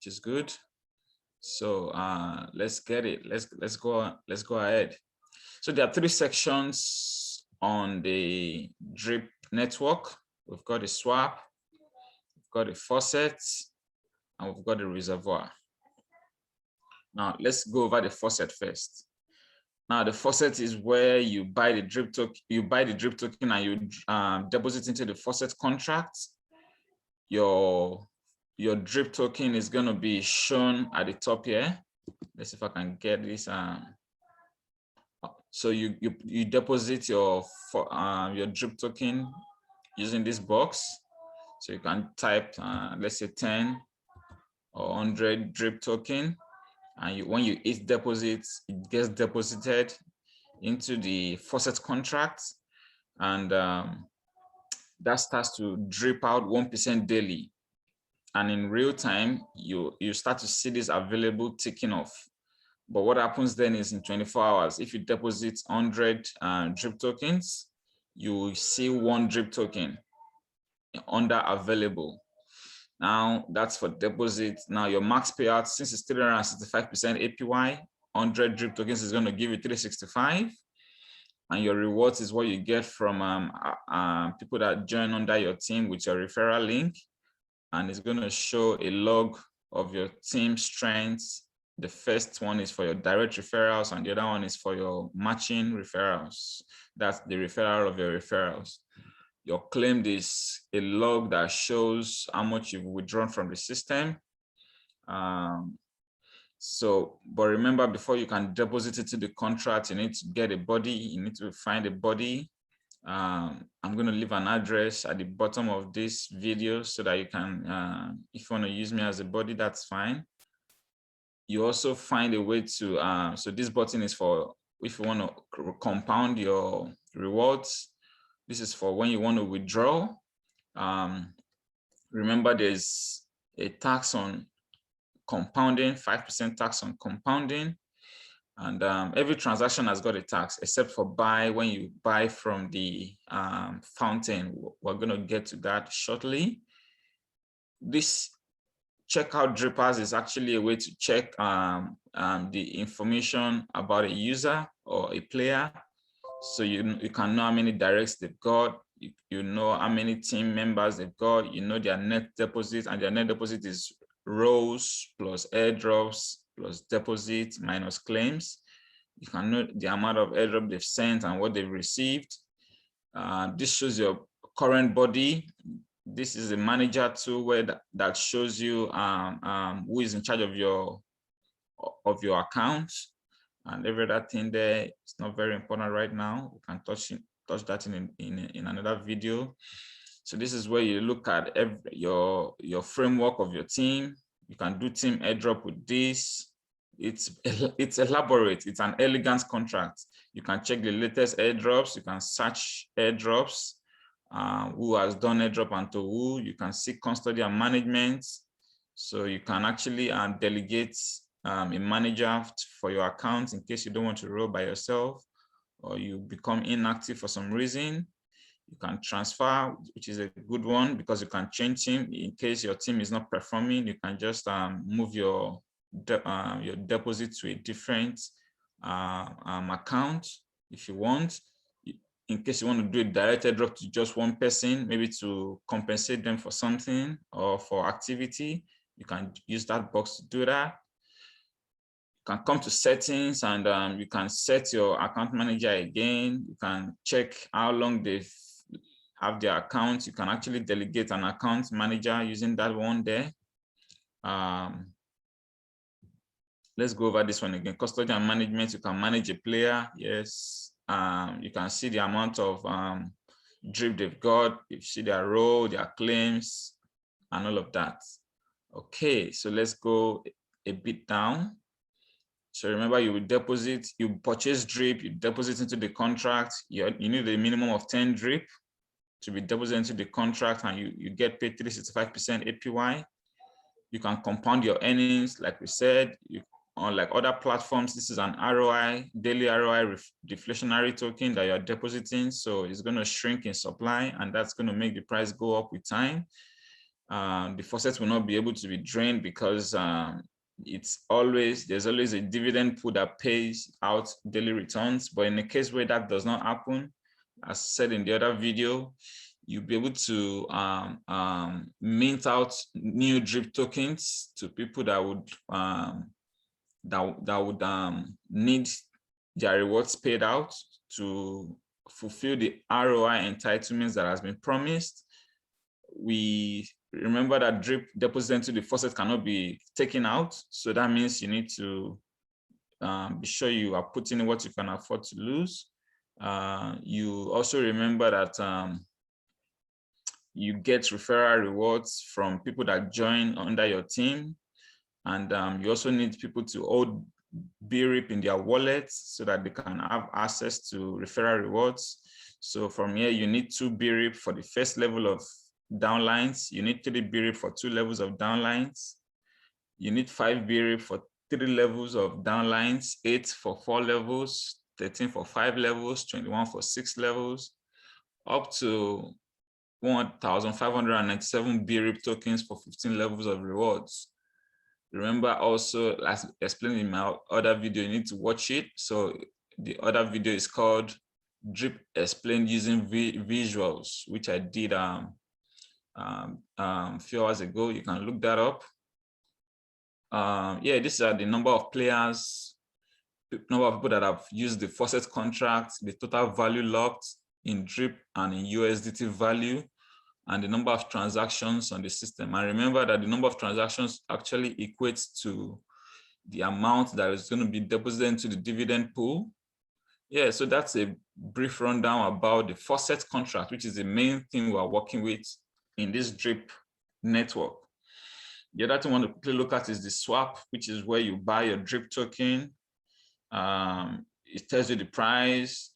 which is good. So let's get it. Let's go ahead. So there are 3 sections on the drip network. We've got a swap, we've got a faucet, and we've got a reservoir. Now let's go over the faucet first. Now the faucet is where you buy the drip token. You buy the drip token and you deposit into the faucet contract. Your drip token is going to be shown at the top here. Let's see if I can get this. So you deposit your drip token using this box. So you can type let's say 10 or 100 drip token, and when you hit deposit, it gets deposited into the faucet contract, and that starts to drip out 1% daily. And in real time, you start to see this available ticking off. But what happens then is in 24 hours, if you deposit 100 drip tokens, you will see 1 drip token under available. Now that's for deposit. Now your max payout, since it's 365% APY, 100 drip tokens is going to give you 365. And your rewards is what you get from people that join under your team with your referral link. And it's going to show a log of your team strengths. The first one is for your direct referrals, and the other one is for your matching referrals. That's the referral of your referrals. Your claimed is a log that shows how much you've withdrawn from the system. But remember, before you can deposit it to the contract, you need to get a body. You need to find a body. I'm going to leave an address at the bottom of this video so that you can, if you want to use me as a body, that's fine. You also find a way to, so this button is for if you want to compound your rewards. This is for when you want to withdraw. Remember, there's a tax on compounding, 5% tax on compounding. And every transaction has got a tax, except for buy, when you buy from the fountain. We're going to get to that shortly. This checkout drippers is actually a way to check the information about a user or a player. So you can know how many directs they've got, you know how many team members they've got, you know their net deposit, and their net deposit is rows plus airdrops plus deposits minus claims. You can know the amount of airdrop they've sent and what they've received. This shows your current body. This is a manager tool where that shows you who is in charge of your account, and every other thing there. It's not very important right now. We can touch that in another video. So this is where you look at your framework of your team. You can do team airdrop with this. It's elaborate. It's an elegant contract. You can check the latest airdrops. You can search airdrops, who has done airdrop and to who. You can see custody and management. So you can actually delegate a manager for your account in case you don't want to roll by yourself, or you become inactive for some reason. You can transfer, which is a good one because you can change team in case your team is not performing. You can just move your deposit to a different account if you want. In case you want to do a direct airdrop to just one person, maybe to compensate them for something or for activity, you can use that box to do that. You can come to settings and you can set your account manager again. You can check how long they've have their account. You can actually delegate an account manager using that one there. Let's go over this one again. Custody and management, you can manage a player. Yes. You can see the amount of drip they've got. You see their role, their claims, and all of that. Okay, so let's go a bit down. So remember, you will deposit, you purchase drip, you deposit into the contract. You need a minimum of 10 drip to be deposited into the contract, and you get paid 365% APY. You can compound your earnings, like we said. On like other platforms, this is an ROI, daily ROI deflationary token that you're depositing. So it's going to shrink in supply, and that's going to make the price go up with time. The faucet will not be able to be drained because there's always a dividend pool that pays out daily returns. But in a case where that does not happen, as said in the other video, you'll be able to mint out new drip tokens to people that would need their rewards paid out to fulfill the ROI entitlements that has been promised. We remember that drip deposited into the faucet cannot be taken out, so that means you need to be sure you are putting in what you can afford to lose. You also remember that you get referral rewards from people that join under your team, and you also need people to hold BRIP in their wallets so that they can have access to referral rewards. So from here, you need 2 BRIP for the first level of downlines. You need 3 BRIP for 2 levels of downlines. You need 5 BRIP for 3 levels of downlines, 8 for 4 levels, 13 for 5 levels, 21 for 6 levels, up to 1,597 BRIP tokens for 15 levels of rewards. Remember also, as explained in my other video, you need to watch it. So the other video is called Drip Explained Using Visuals, which I did a few hours ago. You can look that up. Yeah, these are the number of players, number of people that have used the faucet contract, the total value locked in drip and in USDT value, and the number of transactions on the system. And remember that the number of transactions actually equates to the amount that is going to be deposited into the dividend pool. Yeah, so that's a brief rundown about the faucet contract, which is the main thing we are working with in this drip network. The other thing I want to quickly look at is the swap, which is where you buy your drip token. It tells you the price.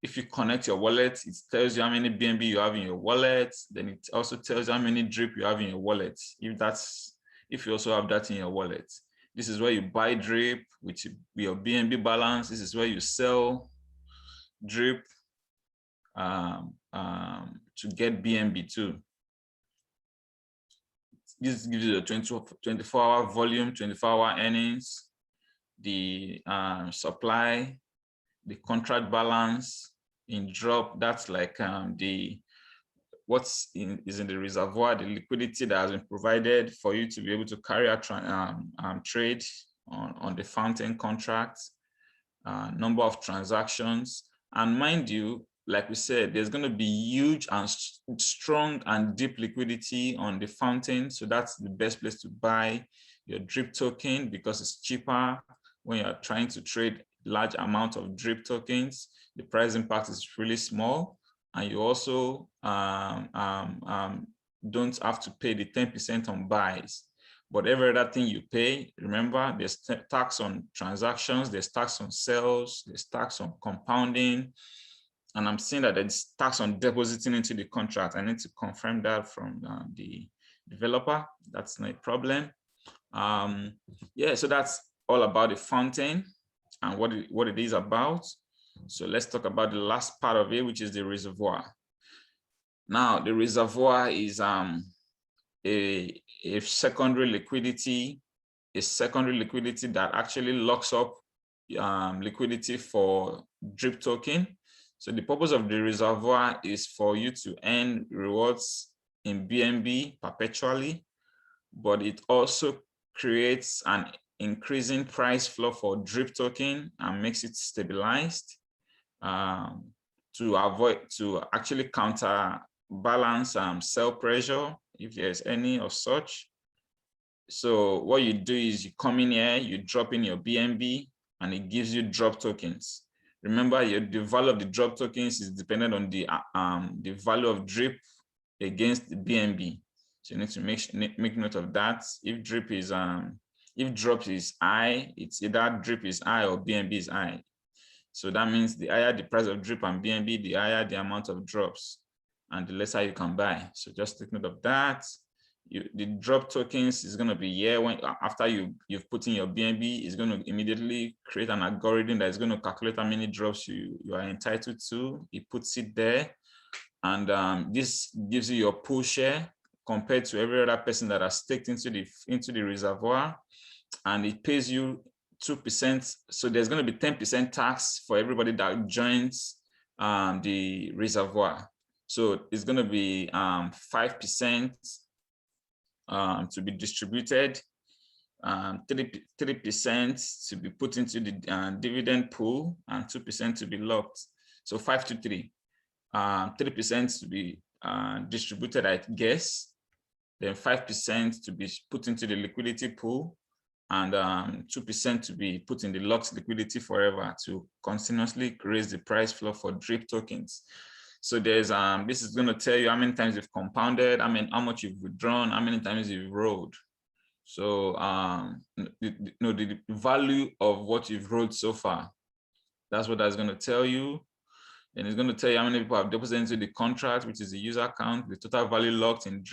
If you connect your wallet, it tells you how many BNB you have in your wallet. Then it also tells you how many drip you have in your wallet, if you also have that in your wallet. This is where you buy drip with your BNB balance. This is where you sell drip to get BNB too. This gives you the 24-hour volume, 24-hour earnings, the supply, the contract balance in drop. That's like is in the reservoir, the liquidity that has been provided for you to be able to carry out trade on the fountain contracts, number of transactions. And mind you, like we said, there's going to be huge and strong and deep liquidity on the fountain. So that's the best place to buy your drip token because it's cheaper when you're trying to trade large amount of drip tokens. The price impact is really small, and you also don't have to pay the 10% on buys. But every other thing you pay, remember, there's tax on transactions, there's tax on sales, there's tax on compounding, and I'm seeing that there's tax on depositing into the contract. I need to confirm that from the developer. That's not a problem. Yeah, so that's all about the fountain and what it is about. So let's talk about the last part of it, which is the reservoir. Now, the reservoir is a secondary liquidity that actually locks up liquidity for drip token. So the purpose of the reservoir is for you to earn rewards in BNB perpetually, but it also creates an increasing price floor for drip token and makes it stabilized to actually counterbalance sell pressure if there's any of such. So what you do is you come in here, you drop in your BNB, and it gives you drop tokens. Remember, the value of the drop tokens is dependent on the value of drip against the BNB. So you need to make note of that. If drop is high, it's either drip is high or BNB is high. So that means the higher the price of drip and BNB, the higher the amount of drops, and the lesser you can buy. So just take note of that. The drop tokens is going to be here after you've put in your BNB, it's going to immediately create an algorithm that is going to calculate how many drops you are entitled to. It puts it there, and this gives you your pool share compared to every other person that has staked into the reservoir, and it pays you 2%. So there's going to be 10% tax for everybody that joins the reservoir. So it's going to be 5% to be distributed, 3% to be put into the dividend pool, and 2% to be locked. So 5 to 3, 3% to be distributed, I guess, then 5% to be put into the liquidity pool, and 2% to be put in the locked liquidity forever to continuously raise the price floor for drip tokens. So there's this is going to tell you how many times you've compounded, how much you've withdrawn, how many times you've rolled. So the value of what you've rolled so far, that's what that's going to tell you. And it's going to tell you how many people have deposited into the contract, which is the user account, the total value locked in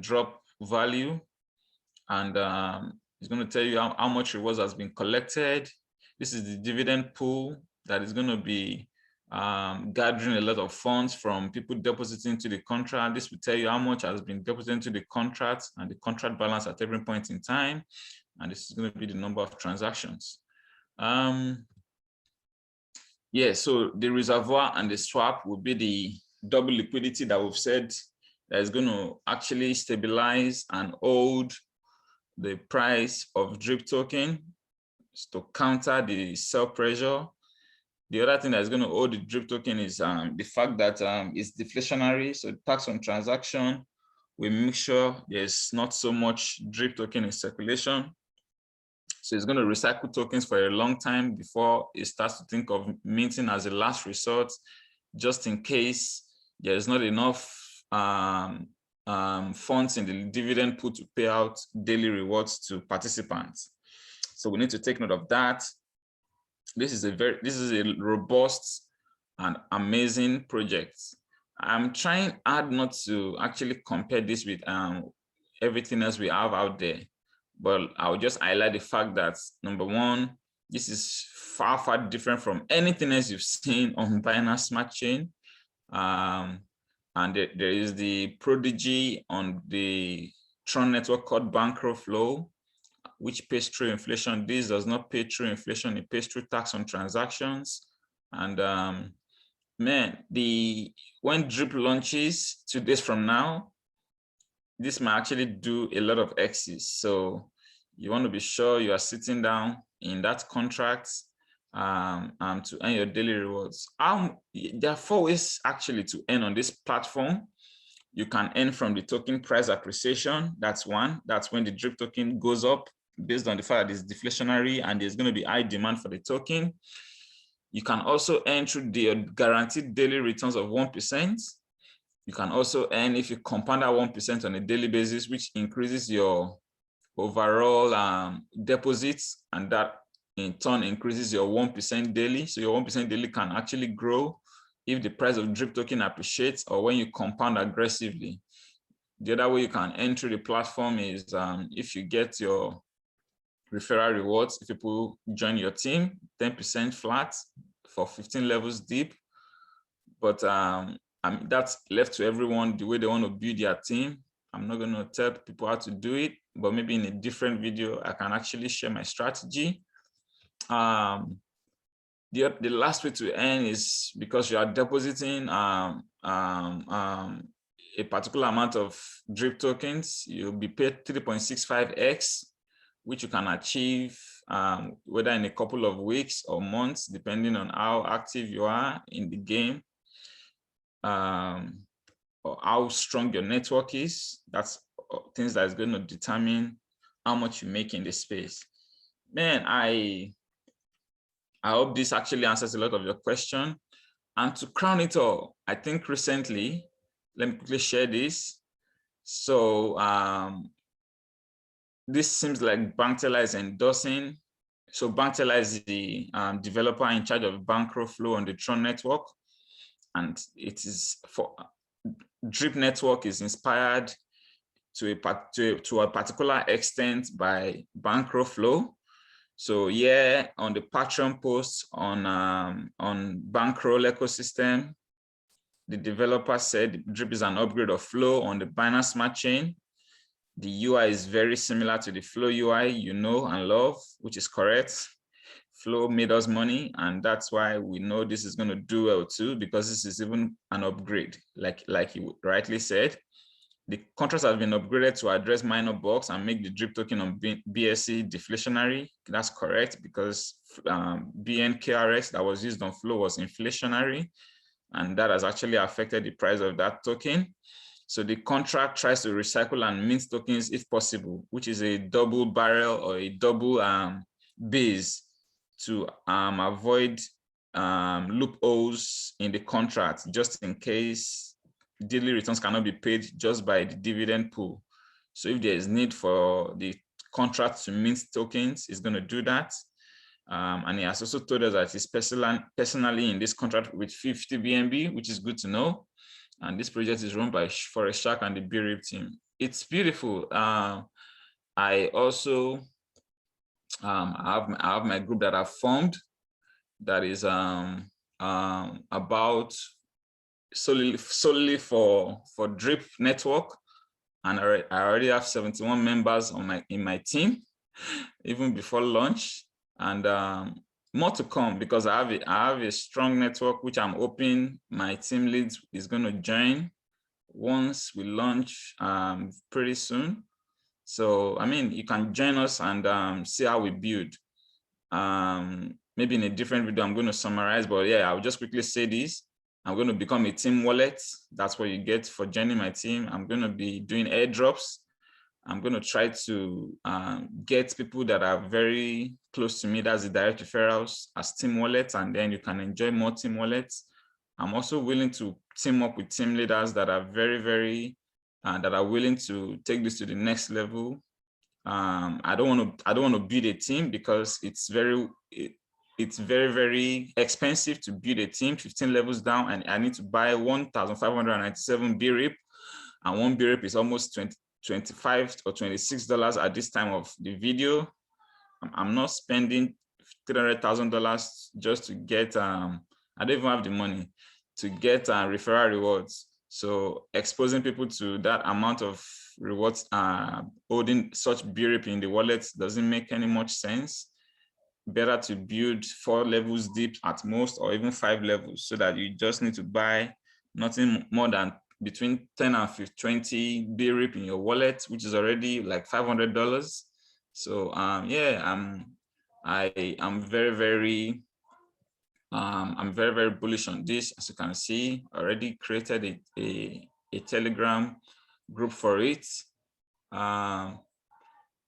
drop value, and it's going to tell you how much rewards has been collected. This is the dividend pool that is going to be gathering a lot of funds from people depositing into the contract. This will tell you how much has been deposited into the contract and the contract balance at every point in time. And this is going to be the number of transactions. Yeah, so the reservoir and the swap will be the double liquidity that we've said that is going to actually stabilize and hold the price of drip token to counter the sell pressure. The other thing that's going to hold the drip token is the fact that it's deflationary. So tax on transaction will make sure there's not so much drip token in circulation. So it's going to recycle tokens for a long time before it starts to think of minting as a last resort, just in case there's not enough funds in the dividend pool to pay out daily rewards to participants. So we need to take note of that. This is a robust and amazing project. I'm trying hard not to actually compare this with everything else we have out there, but I'll just highlight the fact that, number one, this is far, far different from anything else you've seen on Binance Smart Chain. And there is the prodigy on the Tron network called Bankteller, which pays through inflation. This does not pay through inflation, it pays through tax on transactions. And man, when drip launches 2 days from now, this might actually do a lot of X's. So you want to be sure you are sitting down in that contract to earn your daily rewards. There are 4 ways actually to earn on this platform. You can earn from the token price appreciation. That's one. That's when the drip token goes up based on the fact that it's deflationary and there's going to be high demand for the token. You can also earn through the guaranteed daily returns of 1%. You can also earn if you compound that 1% on a daily basis, which increases your overall deposits, and that in turn increases your 1% daily. So your 1% daily can actually grow if the price of drip token appreciates or when you compound aggressively. The other way you can enter the platform is if you get your referral rewards. If people join your team, 10% flat for 15 levels deep. But that's left to everyone the way they want to build their team. I'm not going to tell people how to do it, but maybe in a different video, I can actually share my strategy. The last way to earn is because you are depositing a particular amount of drip tokens, you'll be paid 3.65x, which you can achieve whether in a couple of weeks or months, depending on how active you are in the game, or how strong your network is. That's things that is going to determine how much you make in this space. Man, I hope this actually answers a lot of your question. And to crown it all, I think recently, let me quickly share this. So this seems like Bankteller is endorsing. So Bankteller is the developer in charge of Bankro Flow on the Tron network. And it is for Drip network is inspired to a particular extent by Bankro Flow. So yeah, on the Patreon post on Bankroll ecosystem, The developer said Drip is an upgrade of Flow on the Binance Smart Chain. The UI is very similar to the Flow UI you know and love, which is correct. Flow made us money, and that's why we know this is going to do well too, because this is even an upgrade, like you rightly said. The contracts have been upgraded to address minor bugs and make the Drip token on BSC deflationary. That's correct, because BNKRX that was used on Flow was inflationary, and that has actually affected the price of that token. So the contract tries to recycle and mint tokens if possible, which is a double barrel or a double base to avoid loopholes in the contract, just in case daily returns cannot be paid just by the dividend pool. So if there is need for the contract to mint tokens, it's going to do that. And he has also told us that he's personally in this contract with 50 BNB, which is good to know. And this project is run by Forest Shark and the BRIP team. It's beautiful. I also I have my group that I've formed that is about solely for Drip network, and I already have 71 members on in my team, even before launch, and more to come, because I have a strong network which I'm hoping my team lead is going to join once we launch pretty soon. So I mean, you can join us and see how we build. Maybe in a different video I'm going to summarize, but yeah, I'll just quickly say this. I'm going to become a team wallet. That's what you get for joining my team. I'm going to be doing airdrops. I'm going to try to get people that are very close to me, that's the direct referrals, as team wallets, and then you can enjoy more team wallets. I'm also willing to team up with team leaders that are very that are willing to take this to the next level. I don't want to build a team because it's very expensive to build a team 15 levels down, and I need to buy 1,597 BRIP, and one BRIP is almost $25 or $26 at this time of the video. I'm not spending $300,000 just to get I don't even have the money to get referral rewards. So exposing people to that amount of rewards, holding such BRIP in the wallet doesn't make any much sense. Better to build 4 levels deep at most, or even 5 levels, so that you just need to buy nothing more than between 10 and 20 BRIP in your wallet, which is already like $500. So yeah, I'm very bullish on this. As you can see, already created a Telegram group for it.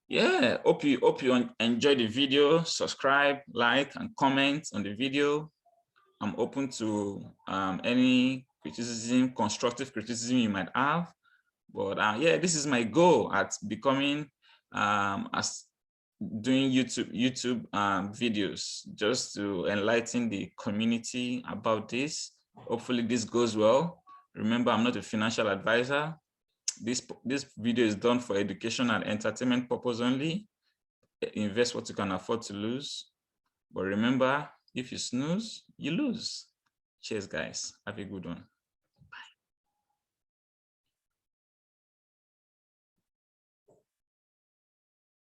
Yeah, hope you enjoy the video. Subscribe, like, and comment on the video. I'm open to any criticism, constructive criticism you might have. But yeah, this is my goal at becoming as doing YouTube videos, just to enlighten the community about this. Hopefully this goes well. Remember, I'm not a financial advisor. This video is done for education and entertainment purpose only. Invest what you can afford to lose. But remember, if you snooze, you lose. Cheers, guys. Have a good one.